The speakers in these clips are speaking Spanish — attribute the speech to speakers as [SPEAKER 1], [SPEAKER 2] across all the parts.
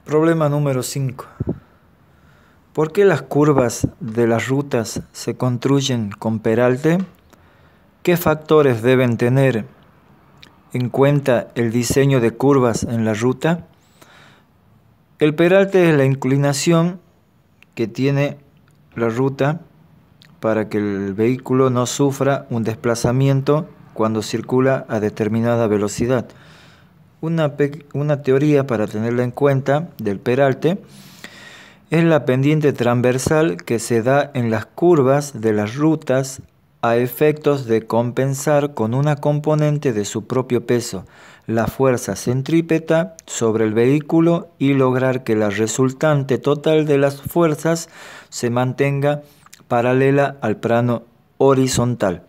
[SPEAKER 1] Problema número 5. ¿Por qué las curvas de las rutas se construyen con peralte? ¿Qué factores deben tener en cuenta el diseño de curvas en la ruta? El peralte es la inclinación que tiene la ruta para que el vehículo no sufra un desplazamiento cuando circula a determinada velocidad. Una teoría para tenerla en cuenta del peralte es la pendiente transversal que se da en las curvas de las rutas a efectos de compensar con una componente de su propio peso la fuerza centrípeta sobre el vehículo y lograr que la resultante total de las fuerzas se mantenga paralela al plano horizontal.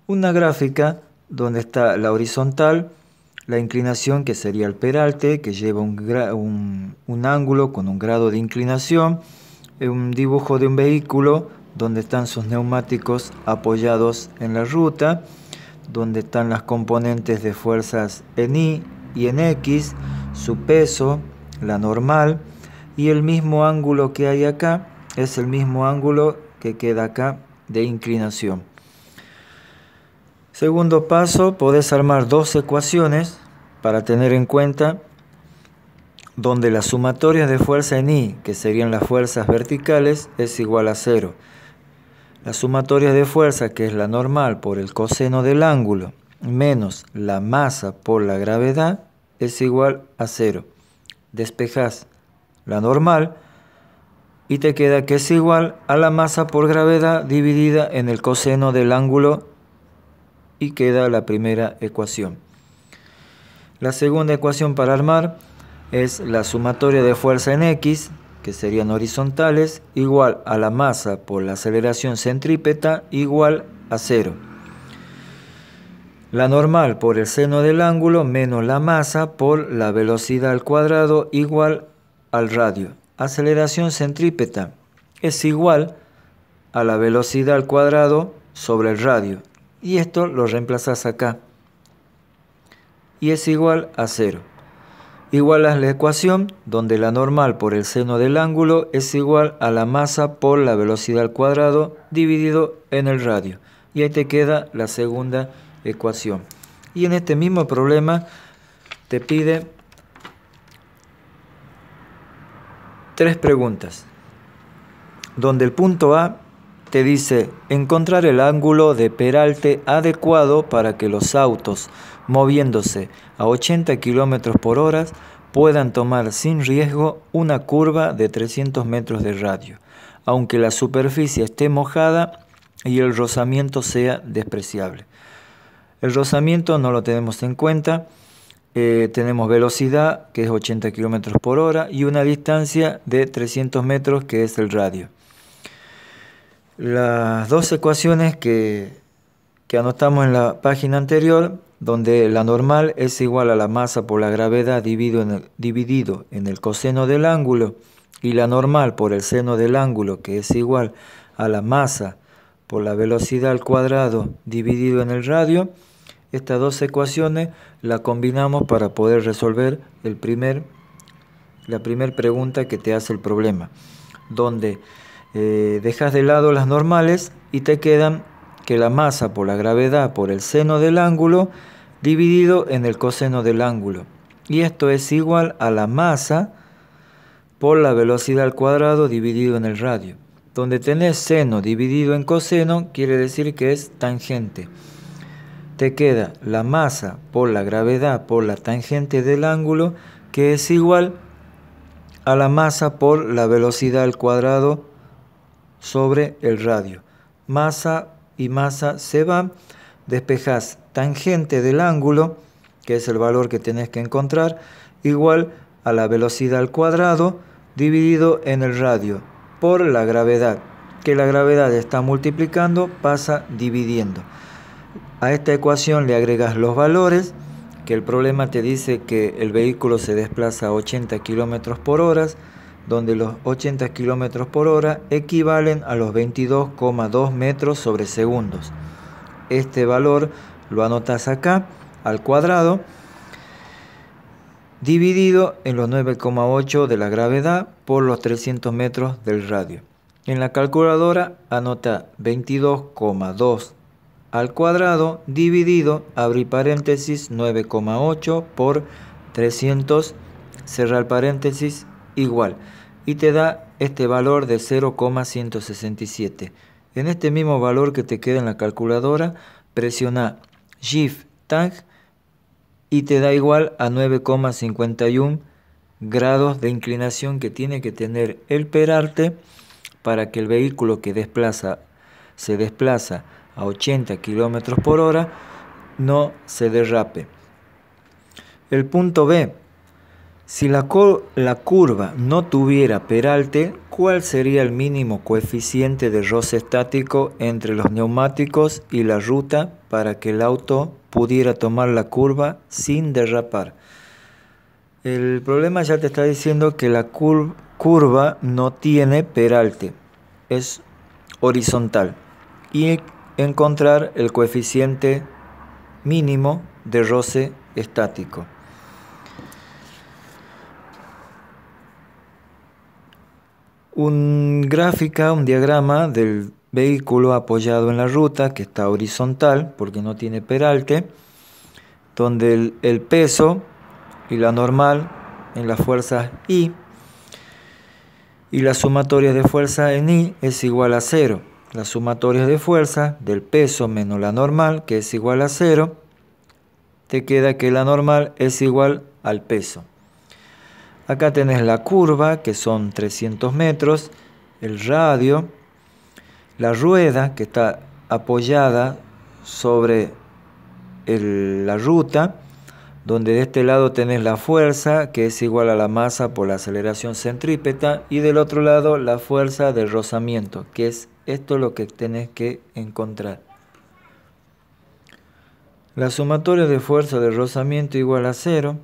[SPEAKER 1] Una gráfica donde está la horizontal, la inclinación que sería el peralte, que lleva un ángulo con un grado de inclinación, un dibujo de un vehículo donde están sus neumáticos apoyados en la ruta, donde están las componentes de fuerzas en Y y en X, su peso, la normal, y el mismo ángulo que hay acá es el mismo ángulo que queda acá de inclinación. Segundo paso, podés armar dos ecuaciones para tener en cuenta donde la sumatoria de fuerza en Y, que serían las fuerzas verticales, es igual a 0. La sumatoria de fuerza, que es la normal por el coseno del ángulo, menos la masa por la gravedad, es igual a 0. Despejás la normal y te queda que es igual a la masa por gravedad dividida en el coseno del ángulo y queda la primera ecuación. La segunda ecuación para armar es la sumatoria de fuerza en X, que serían horizontales, igual a la masa por la aceleración centrípeta igual a 0. La normal por el seno del ángulo menos la masa por la velocidad al cuadrado igual al radio. Aceleración centrípeta es igual a la velocidad al cuadrado sobre el radio. Y esto lo reemplazas acá. Y es igual a 0. Igual a la ecuación donde la normal por el seno del ángulo es igual a la masa por la velocidad al cuadrado dividido en el radio. Y ahí te queda la segunda ecuación. Y en este mismo problema te pide 3 preguntas. Donde el punto A te dice encontrar el ángulo de peralte adecuado para que los autos moviéndose a 80 km por hora puedan tomar sin riesgo una curva de 300 metros de radio, aunque la superficie esté mojada y el rozamiento sea despreciable. El rozamiento no lo tenemos en cuenta, tenemos velocidad que es 80 km por hora y una distancia de 300 metros que es el radio. Las dos ecuaciones que anotamos en la página anterior, donde la normal es igual a la masa por la gravedad dividido en el coseno del ángulo y la normal por el seno del ángulo, que es igual a la masa por la velocidad al cuadrado dividido en el radio, estas dos ecuaciones las combinamos para poder resolver la primera pregunta que te hace el problema, donde dejas de lado las normales y te quedan que la masa por la gravedad por el seno del ángulo dividido en el coseno del ángulo. Y esto es igual a la masa por la velocidad al cuadrado dividido en el radio. Donde tenés seno dividido en coseno quiere decir que es tangente. Te queda la masa por la gravedad por la tangente del ángulo, que es igual a la masa por la velocidad al cuadrado sobre el radio. Masa y masa se van, despejás tangente del ángulo, que es el valor que tenés que encontrar, igual a la velocidad al cuadrado dividido en el radio por la gravedad, que la gravedad está multiplicando, pasa dividiendo. A esta ecuación le agregas los valores, que el problema te dice que el vehículo se desplaza a 80 km por hora, donde los 80 km por hora equivalen a los 22,2 metros sobre segundos. Este valor lo anotas acá al cuadrado dividido en los 9,8 de la gravedad por los 300 metros del radio. En la calculadora anota 22,2 al cuadrado dividido, abrir paréntesis, 9,8 por 300, cerrar paréntesis, igual. Y te da este valor de 0,167. En este mismo valor que te queda en la calculadora, presiona Shift Tab y te da igual a 9,51 grados de inclinación que tiene que tener el peralte para que el vehículo que se desplaza a 80 km por hora no se derrape. El punto B. Si la curva no tuviera peralte, ¿cuál sería el mínimo coeficiente de roce estático entre los neumáticos y la ruta para que el auto pudiera tomar la curva sin derrapar? El problema ya te está diciendo que la curva no tiene peralte, es horizontal, y encontrar el coeficiente mínimo de roce estático. Un diagrama del vehículo apoyado en la ruta que está horizontal porque no tiene peralte, donde el peso y la normal en las fuerzas I y la sumatoria de fuerza en I es igual a 0. La sumatoria de fuerza del peso menos la normal, que es igual a 0, te queda que la normal es igual al peso. Acá tenés la curva, que son 300 metros, el radio, la rueda que está apoyada sobre la ruta, donde de este lado tenés la fuerza, que es igual a la masa por la aceleración centrípeta, y del otro lado la fuerza de rozamiento, que es esto lo que tenés que encontrar. La sumatoria de fuerza de rozamiento igual a 0,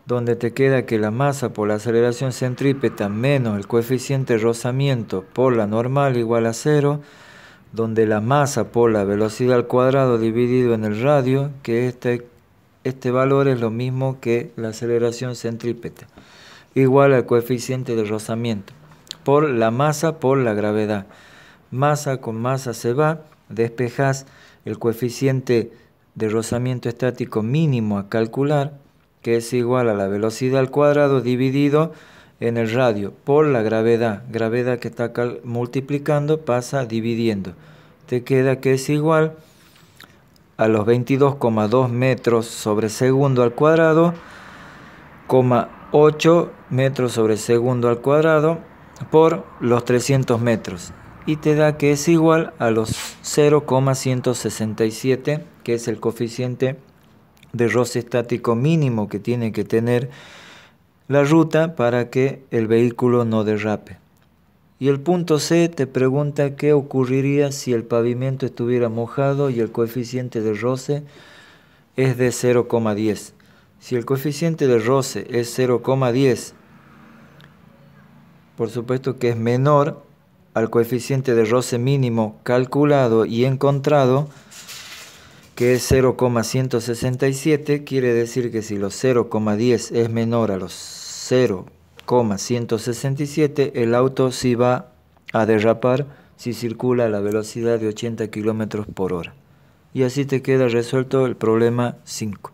[SPEAKER 1] donde te queda que la masa por la aceleración centrípeta menos el coeficiente de rozamiento por la normal igual a 0, donde la masa por la velocidad al cuadrado dividido en el radio, que este valor es lo mismo que la aceleración centrípeta, igual al coeficiente de rozamiento, por la masa por la gravedad. Masa con masa se va, despejas el coeficiente de rozamiento estático mínimo a calcular, que es igual a la velocidad al cuadrado dividido en el radio por la gravedad. Gravedad que está multiplicando pasa dividiendo. Te queda que es igual a los 22,2 metros sobre segundo al cuadrado, 8 metros sobre segundo al cuadrado por los 300 metros. Y te da que es igual a los 0,167, que es el coeficiente de roce estático mínimo que tiene que tener la ruta para que el vehículo no derrape. Y el punto C te pregunta qué ocurriría si el pavimento estuviera mojado y el coeficiente de roce es de 0,10. Si el coeficiente de roce es 0,10, por supuesto que es menor al coeficiente de roce mínimo calculado y encontrado, que es 0,167, quiere decir que si los 0,10 es menor a los 0,167, el auto sí va a derrapar si circula a la velocidad de 80 km por hora. Y así te queda resuelto el problema 5.